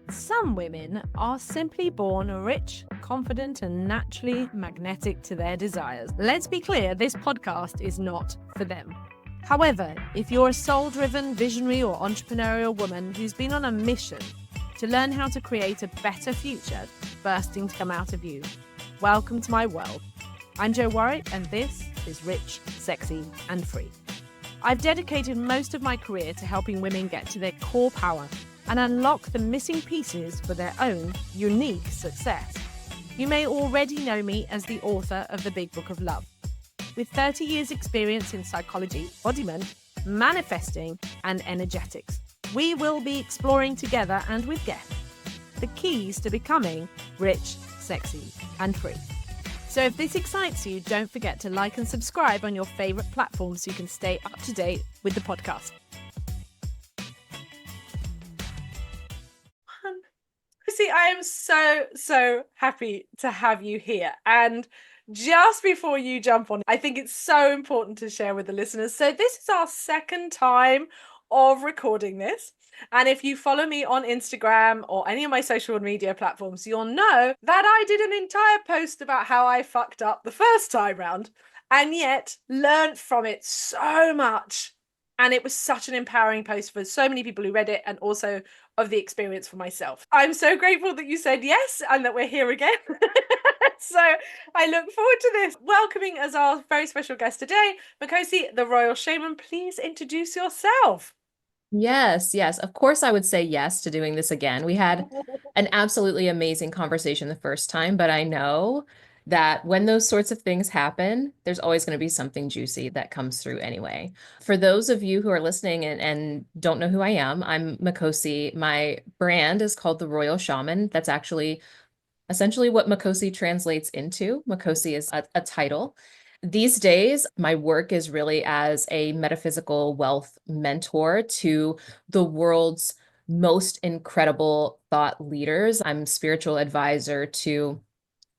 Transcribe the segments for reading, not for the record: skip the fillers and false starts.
Some women are simply born rich, confident, and naturally magnetic to their desires. Let's be clear, this podcast is not for them. However, if you're a soul-driven, visionary, or entrepreneurial woman who's been on a mission to learn how to create a better future bursting to come out of you, welcome to my world. I'm Jo Warwick, and this is Rich, Sexy, and Free. I've dedicated most of my career to helping women get to their core power and unlock the missing pieces for their own unique success. You may already know me as the author of The Big Book of Love. With 30 years experience in psychology, embodiment, manifesting, and energetics, we will be exploring together and with guests the keys to becoming rich, sexy, and free. So if this excites you, don't forget to like and subscribe on your favorite platform so you can stay up to date with the podcast. See, I am so happy to have you here. And just before you jump on, I think it's so important to share with the listeners. So this is our second time of recording this. And if you follow me on Instagram or any of my social media platforms, you'll know that I did an entire post about how I fucked up the first time round and yet learned from it so much. And it was such an empowering post for so many people who read it, and also of the experience for myself. I'm so grateful that you said yes and that we're here again. So I look forward to this. Welcoming as our very special guest today, Makhosi, the Royal Shaman. Please introduce yourself. Yes. Of course, I would say yes to doing this again. We had an absolutely amazing conversation the first time, but I know that when those sorts of things happen, there's always going to be something juicy that comes through anyway. For those of you who are listening and don't know who I am, I'm Makhosi. My brand is called the Royal Shaman. That's actually essentially what Makhosi translates into. Makhosi is a title. These days, my work is really as a metaphysical wealth mentor to the world's most incredible thought leaders. I'm spiritual advisor to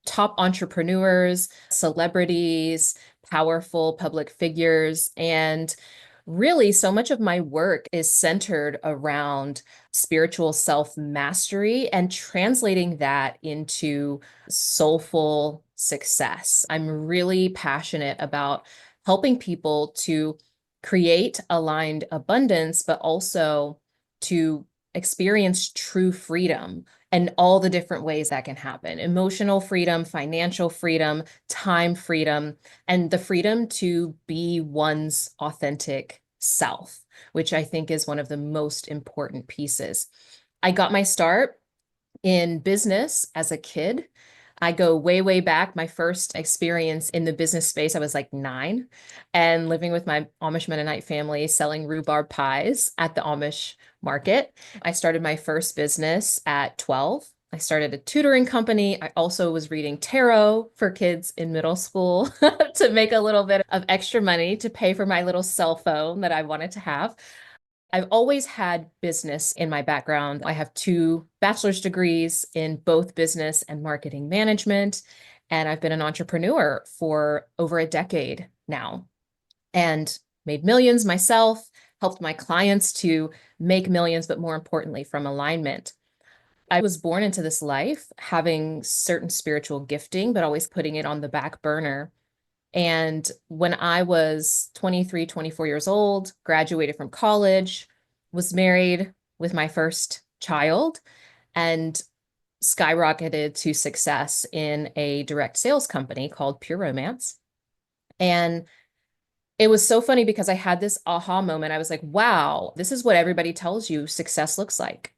top entrepreneurs, celebrities, powerful public figures, and really so much of my work is centered around spiritual self-mastery and translating that into soulful success. I'm really passionate about helping people to create aligned abundance, but also to experience true freedom and all the different ways that can happen: emotional freedom, financial freedom, time freedom, and the freedom to be one's authentic self, which I think is one of the most important pieces. I got my start in business as a kid. I go way back. My first experience in the business space, I was like 9 and living with my Amish Mennonite family, selling rhubarb pies at the Amish market. I started my first business at 12. I started a tutoring company. I also was reading tarot for kids in middle school to make a little bit of extra money to pay for my little cell phone that I wanted to have. I've always had business in my background. I have 2 bachelor's degrees in both business and marketing management, and I've been an entrepreneur for over a decade now and made millions myself, helped my clients to make millions, but more importantly, from alignment. I was born into this life having certain spiritual gifting, but always putting it on the back burner. And when I was 23, 24 years old, graduated from college, was married with my first child, and skyrocketed to success in a direct sales company called Pure Romance. And it was so funny because I had this aha moment. I was like, wow, this is what everybody tells you success looks like.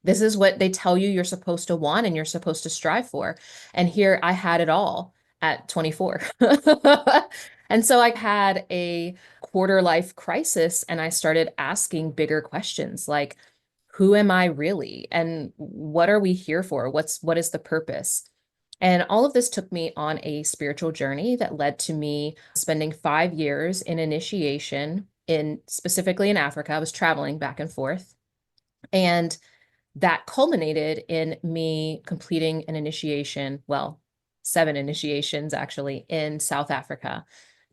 This is what they tell you you're supposed to want and you're supposed to strive for. And here I had it all at 24. And so I had a quarter life crisis and I started asking bigger questions like, who am I really? And what are we here for? What is the purpose? And all of this took me on a spiritual journey that led to me spending 5 years in initiation specifically in Africa. I was traveling back and forth. And that culminated in me completing an initiation, well, 7 initiations actually, in South Africa.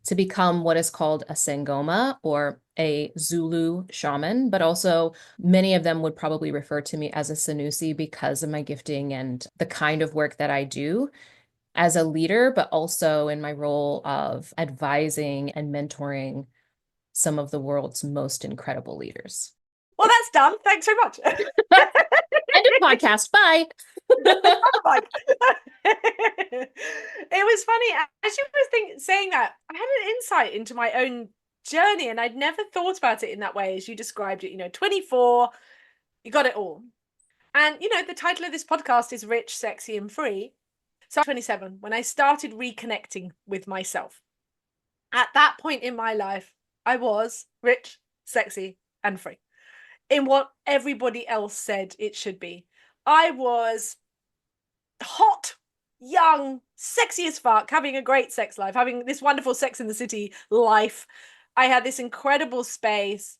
to become what is called a Sangoma or a Zulu shaman, but also many of them would probably refer to me as a Sanusi because of my gifting and the kind of work that I do as a leader, but also in my role of advising and mentoring some of the world's most incredible leaders. Well, that's done. Thanks so much. End of podcast. Bye. It was funny as you were saying that. I had an insight into my own journey, and I'd never thought about it in that way as you described it. 24, you got it all. And the title of this podcast is Rich, Sexy, and Free. So I'm 27 when I started reconnecting with myself. At that point in my life, I was rich, sexy, and free in what everybody else said it should be. I was hot, young, sexy as fuck, having a great sex life, having this wonderful Sex in the City life. I had this incredible space.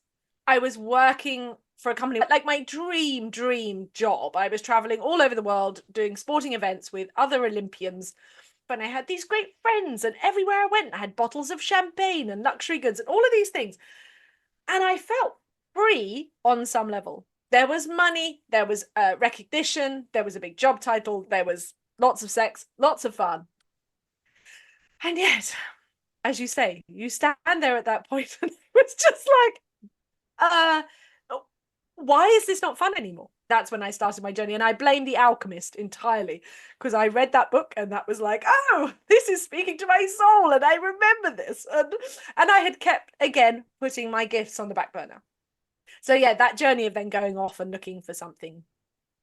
I was working for a company, like my dream job. I was traveling all over the world doing sporting events with other Olympians. And I had these great friends, and everywhere I went, I had bottles of champagne and luxury goods and all of these things. And I felt free on some level. There was money, there was recognition, there was a big job title, there was lots of sex, lots of fun. And yet, as you say, you stand there at that point and it was just like, why is this not fun anymore? That's when I started my journey. And I blame The Alchemist entirely because I read that book and that was like, oh, this is speaking to my soul. And I remember this. And I had kept, again, putting my gifts on the back burner. So yeah, that journey of then going off and looking for something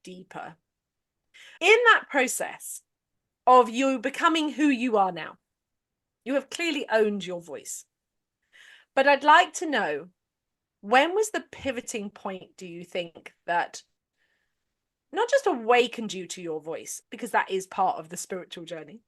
deeper. In that process of you becoming who you are now, you have clearly owned your voice. But I'd like to know, when was the pivoting point, do you think, that not just awakened you to your voice, because that is part of the spiritual journey,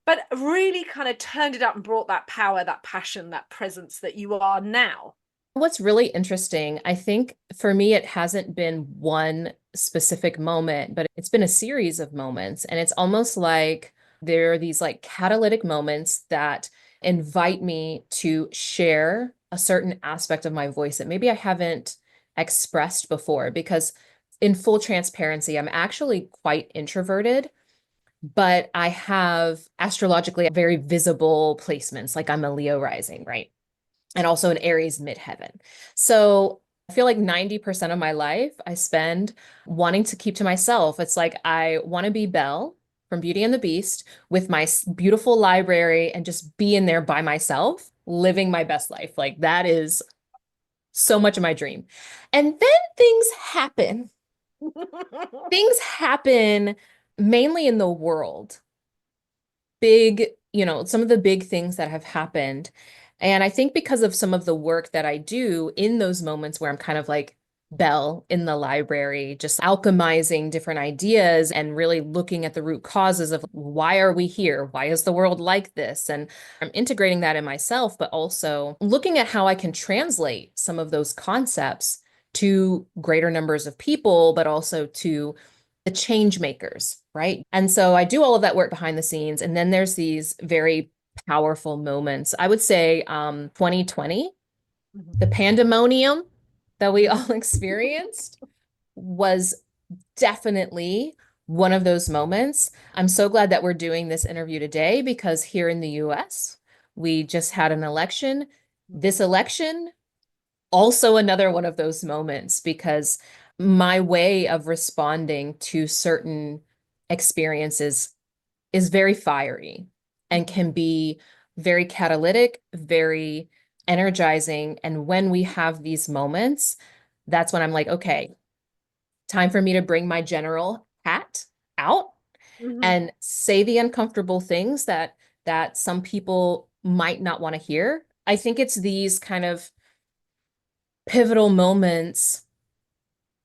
but really kind of turned it up and brought that power, that passion, that presence that you are now? What's really interesting, I think for me, it hasn't been one specific moment, but it's been a series of moments. And it's almost like there are these like catalytic moments that invite me to share a certain aspect of my voice that maybe I haven't expressed before. Because in full transparency, I'm actually quite introverted, but I have astrologically very visible placements, like I'm a Leo rising, right? And also an Aries midheaven. So I feel like 90% of my life I spend wanting to keep to myself. It's like I want to be Belle from Beauty and the Beast with my beautiful library and just be in there by myself, living my best life. Like that is so much of my dream. And then things happen. Things happen mainly in the world. Big, some of the big things that have happened. And I think because of some of the work that I do in those moments where I'm kind of like Belle in the library, just alchemizing different ideas and really looking at the root causes of why are we here? Why is the world like this? And I'm integrating that in myself, but also looking at how I can translate some of those concepts to greater numbers of people, but also to the change makers, right? And so I do all of that work behind the scenes. And then there's these very powerful moments. I would say 2020, the pandemonium that we all experienced was definitely one of those moments. I'm so glad that we're doing this interview today because here in the US, we just had an election. This election, also another one of those moments because my way of responding to certain experiences is very fiery and can be very catalytic, very energizing. And when we have these moments, that's when I'm like, okay, time for me to bring my general hat out and say the uncomfortable things that some people might not want to hear. I think it's these kind of pivotal moments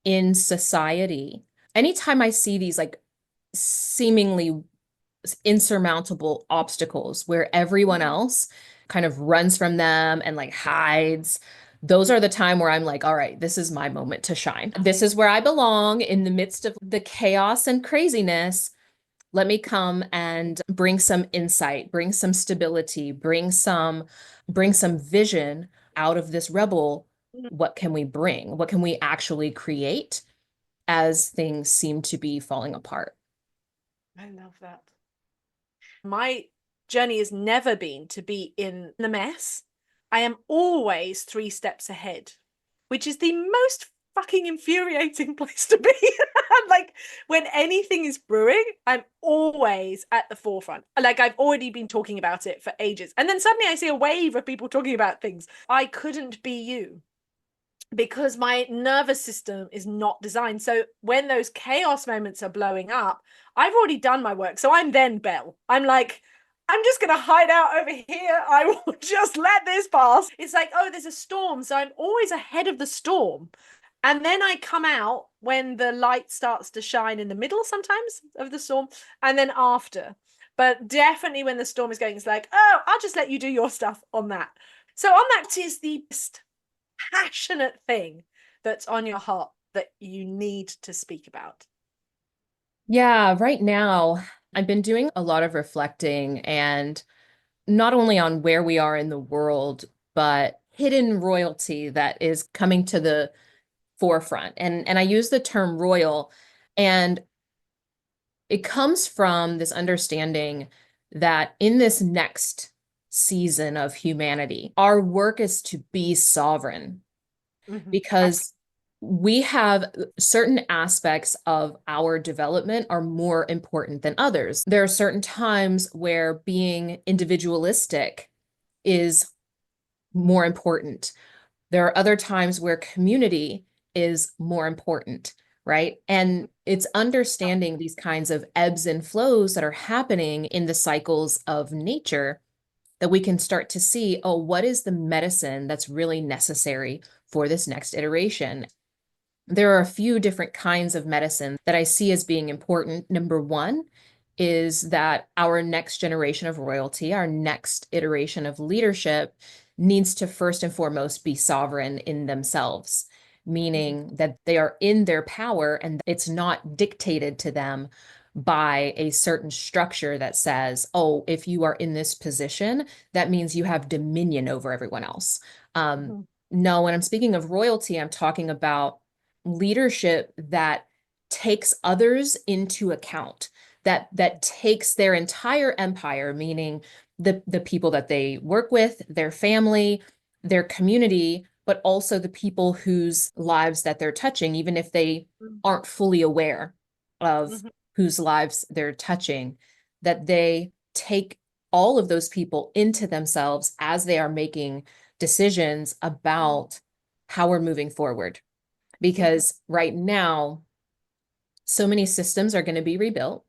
in society. Anytime I see these like seemingly insurmountable obstacles where everyone else kind of runs from them and like hides, those are the time where I'm like, all right, this is my moment to shine. This is where I belong in the midst of the chaos and craziness. Let me come and bring some insight, bring some stability, bring some vision out of this rebel. What can we bring? What can we actually create as things seem to be falling apart? I love that. My journey has never been to be in the mess. I am always 3 steps ahead, which is the most fucking infuriating place to be. Like when anything is brewing, I'm always at the forefront. Like I've already been talking about it for ages. And then suddenly I see a wave of people talking about things. I couldn't be you because my nervous system is not designed. So when those chaos moments are blowing up, I've already done my work. So I'm then Belle. I'm like, I'm just going to hide out over here. I will just let this pass. It's like, oh, there's a storm. So I'm always ahead of the storm. And then I come out when the light starts to shine in the middle sometimes of the storm, and then after. But definitely when the storm is going, it's like, oh, I'll just let you do your stuff on that. So on that is the best passionate thing that's on your heart that you need to speak about? Yeah, right now, I've been doing a lot of reflecting and not only on where we are in the world, but hidden royalty that is coming to the forefront. And I use the term royal, and it comes from this understanding that in this next season of humanity, our work is to be sovereign because we have certain aspects of our development are more important than others. There are certain times where being individualistic is more important. There are other times where community is more important, right? And it's understanding these kinds of ebbs and flows that are happening in the cycles of nature that we can start to see, oh, what is the medicine that's really necessary for this next iteration? There are a few different kinds of medicine that I see as being important. Number one is that our next generation of royalty, our next iteration of leadership, needs to first and foremost be sovereign in themselves, meaning that they are in their power and it's not dictated to them by a certain structure that says, oh, if you are in this position, that means you have dominion over everyone else. No, when I'm speaking of royalty, I'm talking about leadership that takes others into account, that takes their entire empire, meaning the people that they work with, their family, their community, but also the people whose lives that they're touching, even if they aren't fully aware of whose lives they're touching, that they take all of those people into themselves as they are making decisions about how we're moving forward. Because right now, so many systems are going to be rebuilt.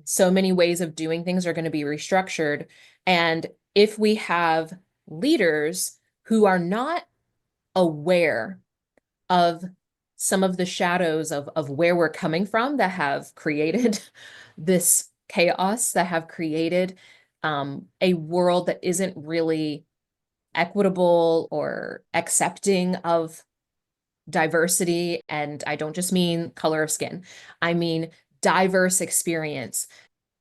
So many ways of doing things are going to be restructured. And if we have leaders who are not aware of some of the shadows of where we're coming from that have created this chaos, that have created a world that isn't really equitable or accepting of diversity. And I don't just mean color of skin, I mean diverse experience.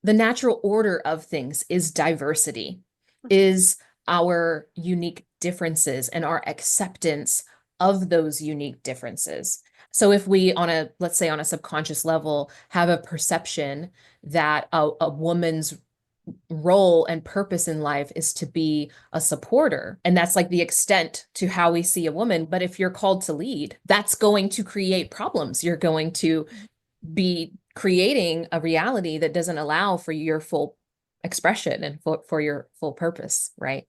The natural order of things is diversity, is our unique differences and our acceptance of those unique differences. So if we let's say on a subconscious level, have a perception that a woman's role and purpose in life is to be a supporter. And that's like the extent to how we see a woman. But if you're called to lead, that's going to create problems. You're going to be creating a reality that doesn't allow for your full expression and for your full purpose, right?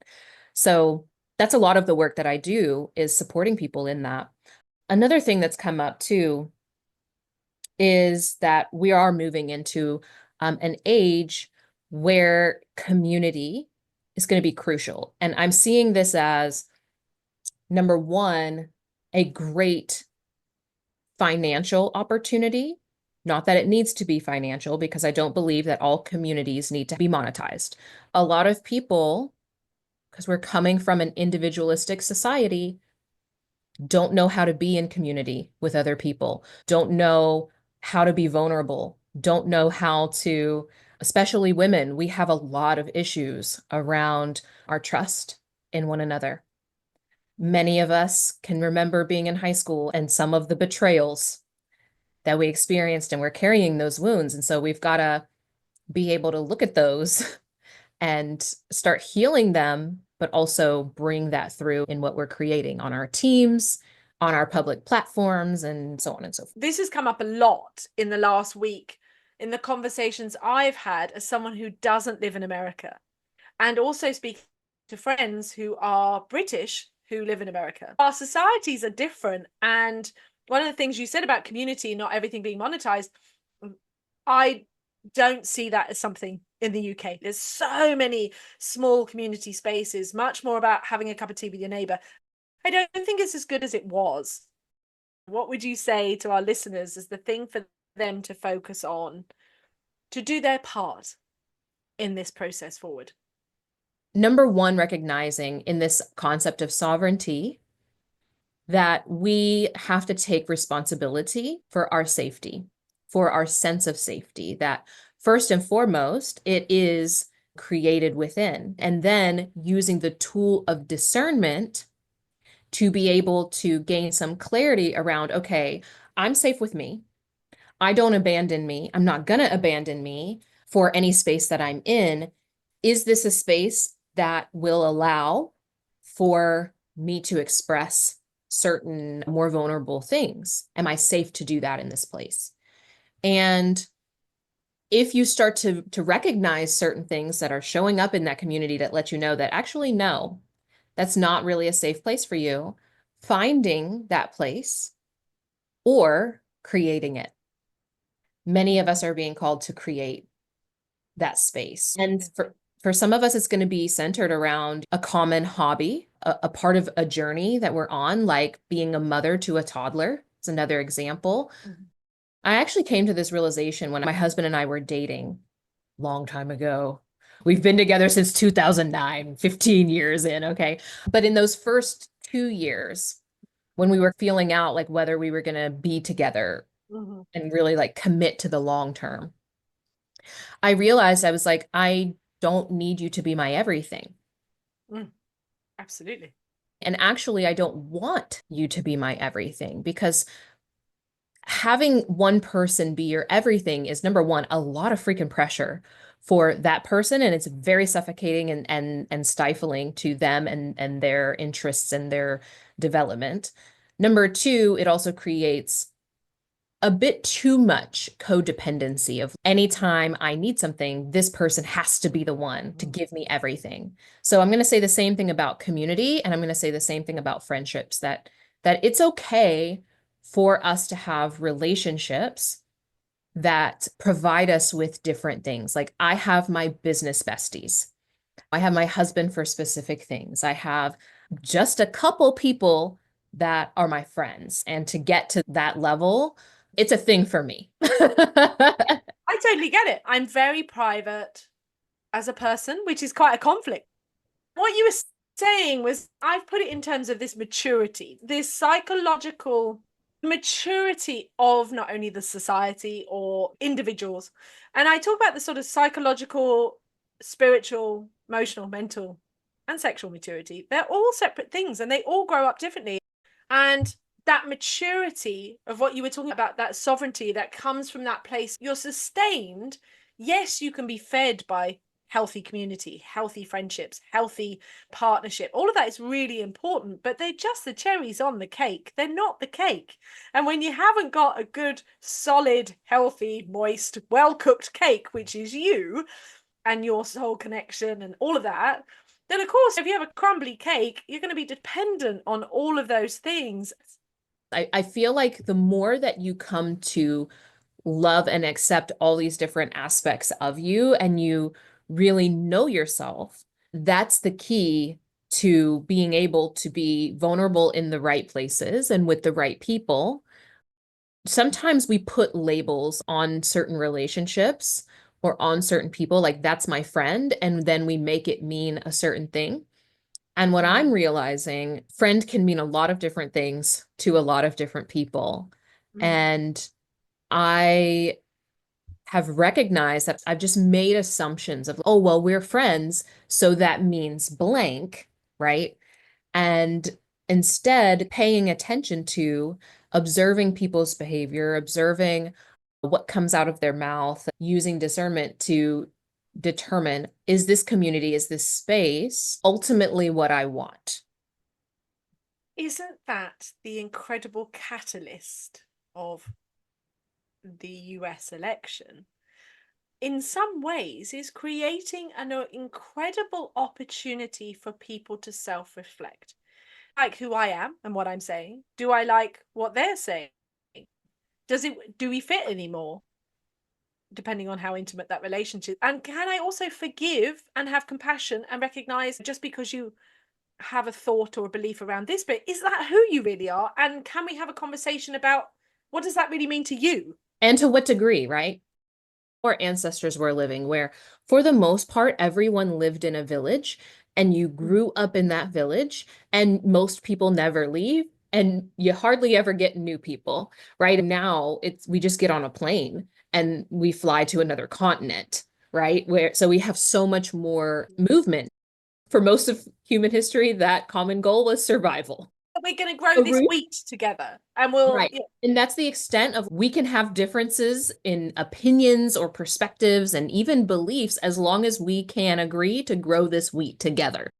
So that's a lot of the work that I do is supporting people in that. Another thing that's come up too is that we are moving into an age where community is going to be crucial. And I'm seeing this as number one, a great financial opportunity. Not that it needs to be financial, because I don't believe that all communities need to be monetized. A lot of people, because we're coming from an individualistic society, don't know how to be in community with other people, don't know how to be vulnerable, don't know how to, especially women, we have a lot of issues around our trust in one another. Many of us can remember being in high school and some of the betrayals that we experienced, and we're carrying those wounds. And so we've got to be able to look at those and start healing them, but also bring that through in what we're creating on our teams, on our public platforms, and so on and so forth. This has come up a lot in the last week in the conversations I've had as someone who doesn't live in America, and also speaking to friends who are British who live in America. Our societies are different. And one of the things you said about community, not everything being monetized, I don't see that as something in the UK. There's so many small community spaces, much more about having a cup of tea with your neighbor. I don't think it's as good as it was. What would you say to our listeners as the thing for them to focus on to do their part in this process forward? Number one, recognizing in this concept of sovereignty that we have to take responsibility for our safety, for our sense of safety, that first and foremost, it is created within, and then using the tool of discernment to be able to gain some clarity around, okay, I'm safe with me. I don't abandon me. I'm not going to abandon me for any space that I'm in. Is this a space that will allow for me to express certain more vulnerable things? Am I safe to do that in this place? And if you start to recognize certain things that are showing up in that community that let you know that actually, no, that's not really a safe place for you, finding that place or creating it. Many of us are being called to create that space. And for some of us, it's going to be centered around a common hobby, a part of a journey that we're on, like being a mother to a toddler. It's another example. Mm-hmm. I actually came to this realization when my husband and I were dating a long time ago. We've been together since 2009, 15 years in, okay? But in those first 2 years, when we were feeling out like whether we were going to be together mm-hmm. and really like commit to the long term, I realized I was like, I don't need you to be my everything. Absolutely. And actually, I don't want you to be my everything, because having one person be your everything is, number one, a lot of freaking pressure for that person. And it's very suffocating and stifling to them and their interests and their development. Number two, it also creates a bit too much codependency of anytime I need something, this person has to be the one to give me everything. So I'm going to say the same thing about community, and I'm going to say the same thing about friendships, that it's okay for us to have relationships that provide us with different things. Like I have my business besties. I have my husband for specific things. I have just a couple people that are my friends. And to get to that level, it's a thing for me. I totally get it. I'm very private as a person, which is quite a conflict. What you were saying was, I've put it in terms of this maturity, this psychological maturity of not only the society or individuals. And I talk about the sort of psychological, spiritual, emotional, mental, and sexual maturity. They're all separate things and they all grow up differently. And that maturity of what you were talking about, that sovereignty that comes from that place, you're sustained. Yes, you can be fed by healthy community, healthy friendships, healthy partnership. All of that is really important, but they're just the cherries on the cake. They're not the cake. And when you haven't got a good, solid, healthy, moist, well-cooked cake, which is you and your soul connection and all of that, then of course, if you have a crumbly cake, you're going to be dependent on all of those things. I feel like the more that you come to love and accept all these different aspects of you and you really know yourself, that's the key to being able to be vulnerable in the right places and with the right people. Sometimes we put labels on certain relationships or on certain people, like that's my friend, and then we make it mean a certain thing. And what I'm realizing, friend can mean a lot of different things to a lot of different people. And I have recognized that I've just made assumptions of, oh, well, we're friends, so that means blank, right? And instead paying attention to observing people's behavior, observing what comes out of their mouth, using discernment to determine, is this community, is this space ultimately what I want? Isn't that the incredible catalyst of the US election? In some ways, is creating an incredible opportunity for people to self-reflect. Like who I am and what I'm saying. Do I like what they're saying? Do we fit anymore? Depending on how intimate that relationship. And can I also forgive and have compassion and recognize, just because you have a thought or a belief around this, but is that who you really are? And can we have a conversation about what does that really mean to you? And to what degree, right? Our ancestors were living, where for the most part, everyone lived in a village and you grew up in that village, and most people never leave. And you hardly ever get new people, right? And now we just get on a plane and we fly to another continent, right? So we have so much more movement. For most of human history, that common goal was survival. We're going to grow this wheat together and we'll, Right. And that's the extent of we can have differences in opinions or perspectives and even beliefs as long as we can agree to grow this wheat together.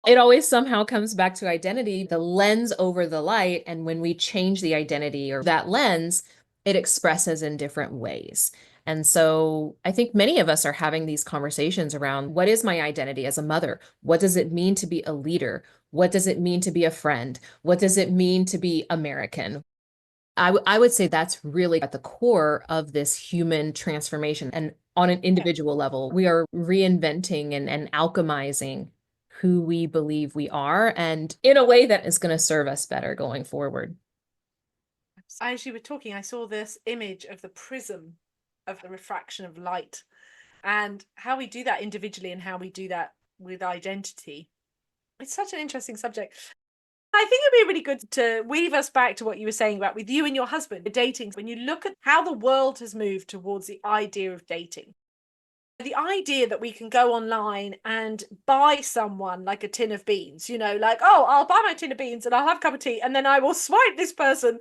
It always somehow comes back to identity, the lens over the light. And when we change the identity or that lens, it expresses in different ways. And so I think many of us are having these conversations around, what is my identity as a mother? What does it mean to be a leader? What does it mean to be a friend? What does it mean to be American? I would say that's really at the core of this human transformation. And on an individual level, we are reinventing and alchemizing who we believe we are, and in a way that is going to serve us better going forward. As you were talking, I saw this image of the prism of the refraction of light and how we do that individually and how we do that with identity. It's such an interesting subject. I think it'd be really good to weave us back to what you were saying about with you and your husband, the dating. When you look at how the world has moved towards the idea of dating, the idea that we can go online and buy someone like a tin of beans, like, oh, I'll buy my tin of beans and I'll have a cup of tea and then I will swipe this person.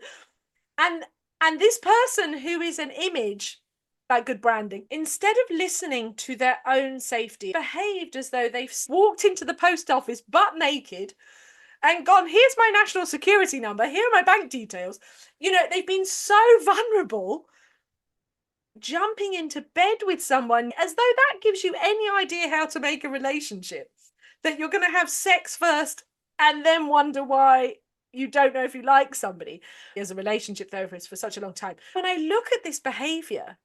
And this person who is an image, like good branding, instead of listening to their own safety, behaved as though they've walked into the post office butt naked and gone, here's my national security number, here are my bank details. They've been so vulnerable, jumping into bed with someone as though that gives you any idea how to make a relationship, that you're going to have sex first and then wonder why you don't know if you like somebody. As a relationship therapist for such a long time, when I look at this behavior,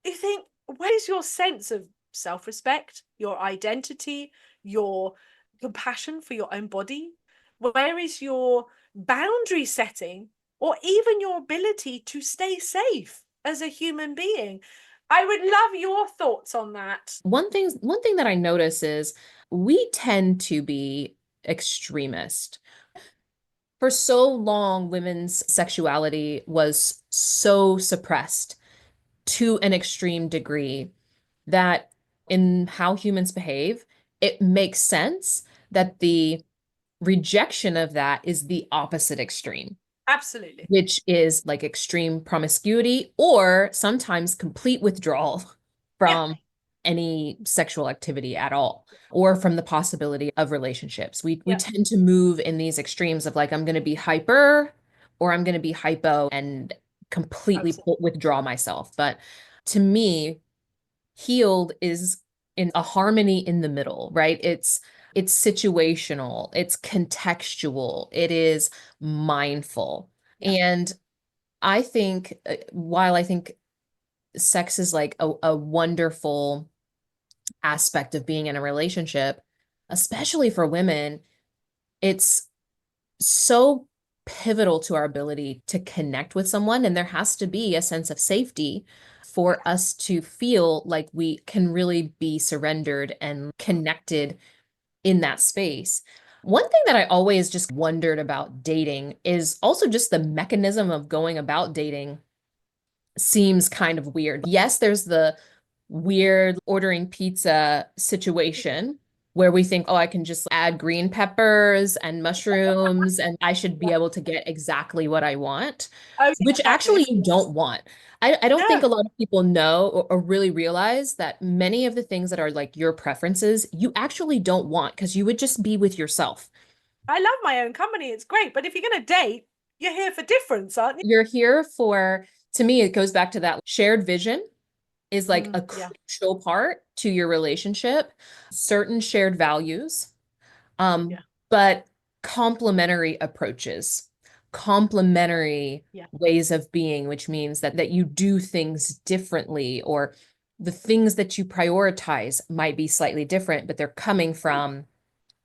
you think, where is your sense of self-respect, your identity, your compassion for your own body? Where is your boundary setting, or even your ability to stay safe as a human being? I would love your thoughts on that. One thing that I notice is we tend to be extremist. For so long, women's sexuality was so suppressed to an extreme degree that in how humans behave, it makes sense that the rejection of that is the opposite extreme, Absolutely. which is like extreme promiscuity or sometimes complete withdrawal Yeah. from any sexual activity at all, or from the possibility of relationships. We Yeah. tend to move in these extremes of like, I'm going to be hyper or I'm going to be hypo and completely Absolutely. withdraw myself. But to me, healed is in a harmony in the middle, right? It's situational, it's contextual, it is mindful. Yeah. And I think while I think sex is like a wonderful aspect of being in a relationship, especially for women, it's so pivotal to our ability to connect with someone. And there has to be a sense of safety for us to feel like we can really be surrendered and connected in that space. One thing that I always just wondered about dating is also just the mechanism of going about dating seems kind of weird. Yes, there's the weird ordering pizza situation where we think, oh, I can just add green peppers and mushrooms and I should be Yeah. able to get exactly what I want, Oh, yeah, which exactly. actually you don't want. I don't think No, a lot of people know or really realize that many of the things that are like your preferences, you actually don't want because you would just be with yourself. I love my own company. It's great. But if you're going to date, you're here for difference, aren't you? You're here for, to me, it goes back to that shared vision is like a Yeah, crucial part to your relationship, certain shared values, yeah, but complementary approaches, complementary yeah. ways of being, which means that you do things differently, or the things that you prioritize might be slightly different, but they're coming from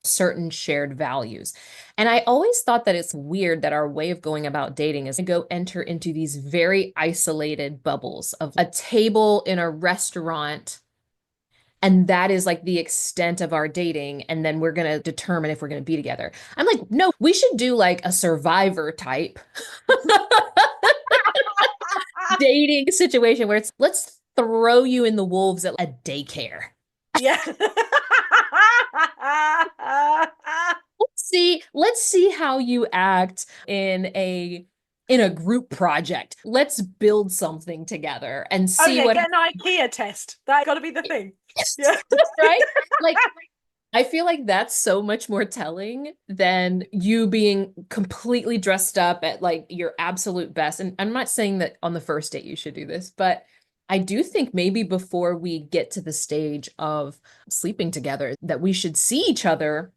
certain shared values. And I always thought that it's weird that our way of going about dating is to go enter into these very isolated bubbles of a table in a restaurant. And that is like the extent of our dating. And then we're going to determine if we're going to be together. I'm like, no, we should do like a survivor type dating situation where it's let's throw you in the wolves at a daycare. Yeah. Let's see how you act in a group project. Let's build something together and Oh see yeah, what get an IKEA test. That got to be the thing. Yeah. right? Like I feel like that's so much more telling than you being completely dressed up at like your absolute best. And I'm not saying that on the first date you should do this, but I do think maybe before we get to the stage of sleeping together, that we should see each other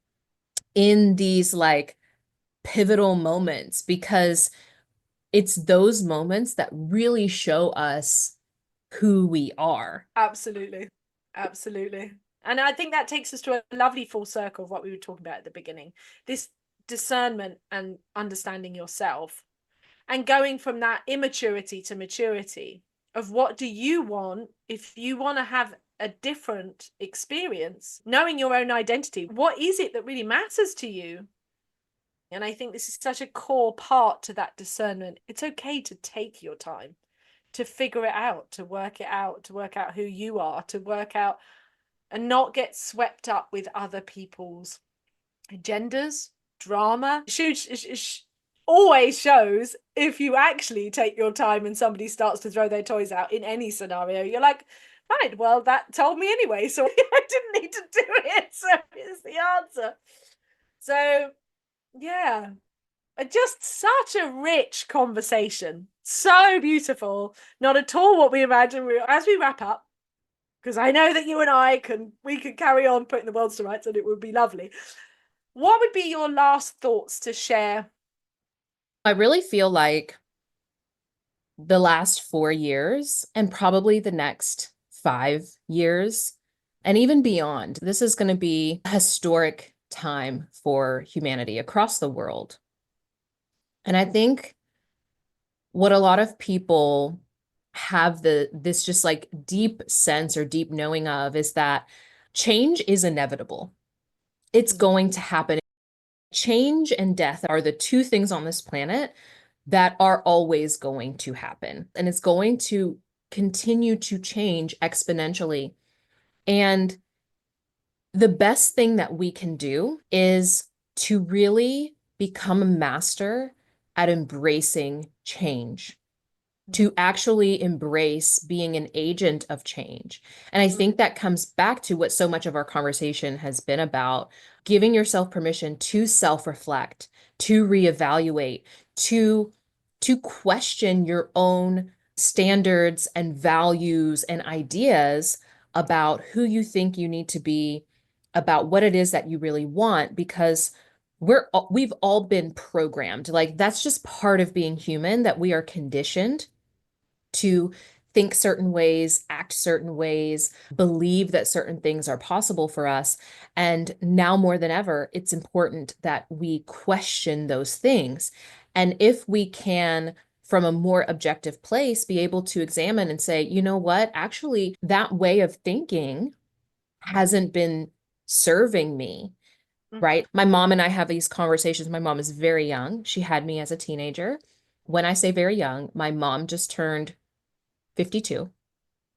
in these like pivotal moments because it's those moments that really show us who we are. Absolutely. Absolutely. And I think that takes us to a lovely full circle of what we were talking about at the beginning. This discernment and understanding yourself and going from that immaturity to maturity of what do you want if you want to have a different experience, knowing your own identity. What is it that really matters to you? And I think this is such a core part to that discernment. It's okay to take your time to figure it out, to work it out, to work out who you are, to work out and not get swept up with other people's agendas, drama. Always shows if you actually take your time and somebody starts to throw their toys out in any scenario, you're like, right, well, that told me anyway, so I didn't need to do it. So here's the answer. So, yeah, just such a rich conversation. So beautiful. Not at all what we imagined. As we wrap up, because I know that you and I we could carry on putting the worlds to rights and it would be lovely. What would be your last thoughts to share? I really feel like the last 4 years and probably the next 5 years and even beyond, this is going to be a historic time for humanity across the world. And I think what a lot of people have this just like deep sense or deep knowing of is that change is inevitable. It's going to happen. Change and death are the two things on this planet that are always going to happen. And it's going to continue to change exponentially. And the best thing that we can do is to really become a master at embracing change, to actually embrace being an agent of change. And I think that comes back to what so much of our conversation has been about giving yourself permission to self-reflect, to reevaluate, to to question your own standards and values and ideas about who you think you need to be, about what it is that you really want, because we've all been programmed. Like that's just part of being human, that we are conditioned to think certain ways, act certain ways, believe that certain things are possible for us. And now more than ever, it's important that we question those things. And if we can, from a more objective place, be able to examine and say, you know what, actually, that way of thinking hasn't been serving me. Right. My mom and I have these conversations. My mom is very young. She had me as a teenager. When I say very young, my mom just turned 52.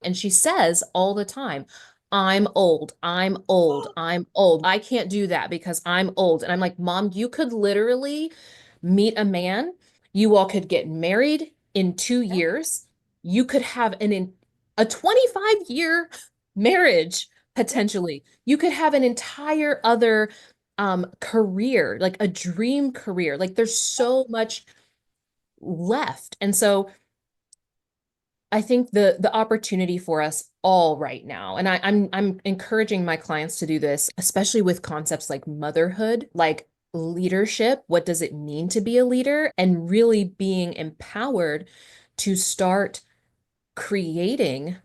And she says all the time, I'm old, I'm old, I'm old. I can't do that because I'm old. And I'm like, Mom, you could literally meet a man. You all could get married in 2 years. You could have a 25-year marriage potentially. You could have an entire other career, like a dream career. Like there's so much left. And so I think the opportunity for us all right now, and I'm encouraging my clients to do this, especially with concepts like motherhood, like leadership. What does it mean to be a leader? And really being empowered to start creating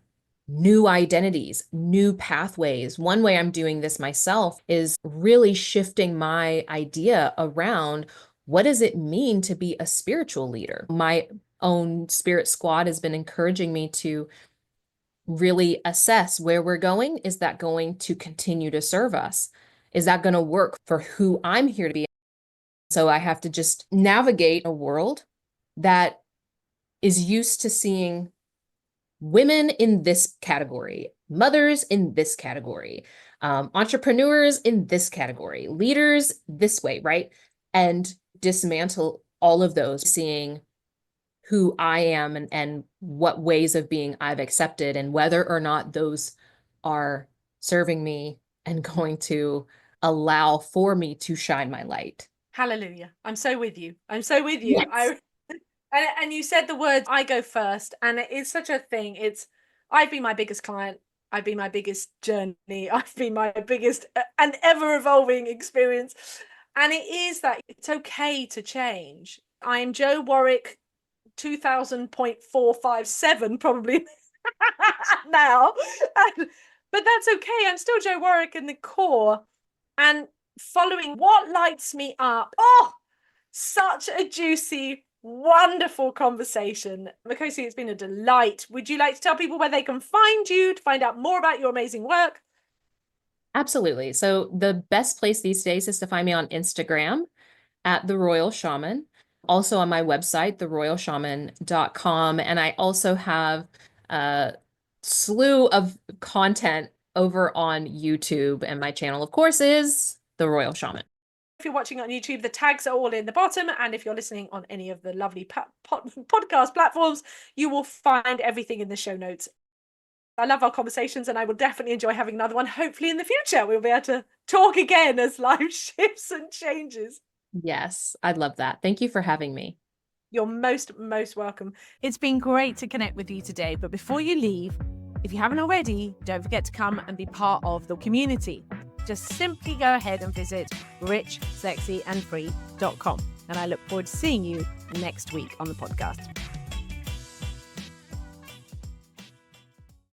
new identities, new pathways. One way I'm doing this myself is really shifting my idea around what does it mean to be a spiritual leader? My own spirit squad has been encouraging me to really assess where we're going. Is that going to continue to serve us? Is that going to work for who I'm here to be? So I have to just navigate a world that is used to seeing women in this category, mothers in this category, entrepreneurs in this category, leaders this way, right? And dismantle all of those, seeing who I am and what ways of being I've accepted and whether or not those are serving me and going to allow for me to shine my light. Hallelujah. I'm so with you. I'm so with you. Yes. And you said the words, I go first. And it is such a thing. I've been my biggest client. I've been my biggest journey. I've been my biggest and ever evolving experience. And it is that it's okay to change. I'm Joe Warwick 2000.457 probably now. But that's okay. I'm still Joe Warwick in the core. And following what lights me up. Oh, such a juicy, wonderful conversation. Makhosi, it's been a delight. Would you like to tell people where they can find you to find out more about your amazing work? Absolutely. So the best place these days is to find me on Instagram at the Royal Shaman. Also on my website, theroyalshaman.com. And I also have a slew of content over on YouTube. And my channel, of course, is The Royal Shaman. If you're watching on YouTube, the tags are all in the bottom. And if you're listening on any of the lovely podcast platforms, you will find everything in the show notes. I love our conversations and I will definitely enjoy having another one. Hopefully in the future, we'll be able to talk again as life shifts and changes. Yes, I'd love that. Thank you for having me. You're most welcome. It's been great to connect with you today. But before you leave, if you haven't already, don't forget to come and be part of the community. Just simply go ahead and visit richsexyandfree.com. And I look forward to seeing you next week on the podcast.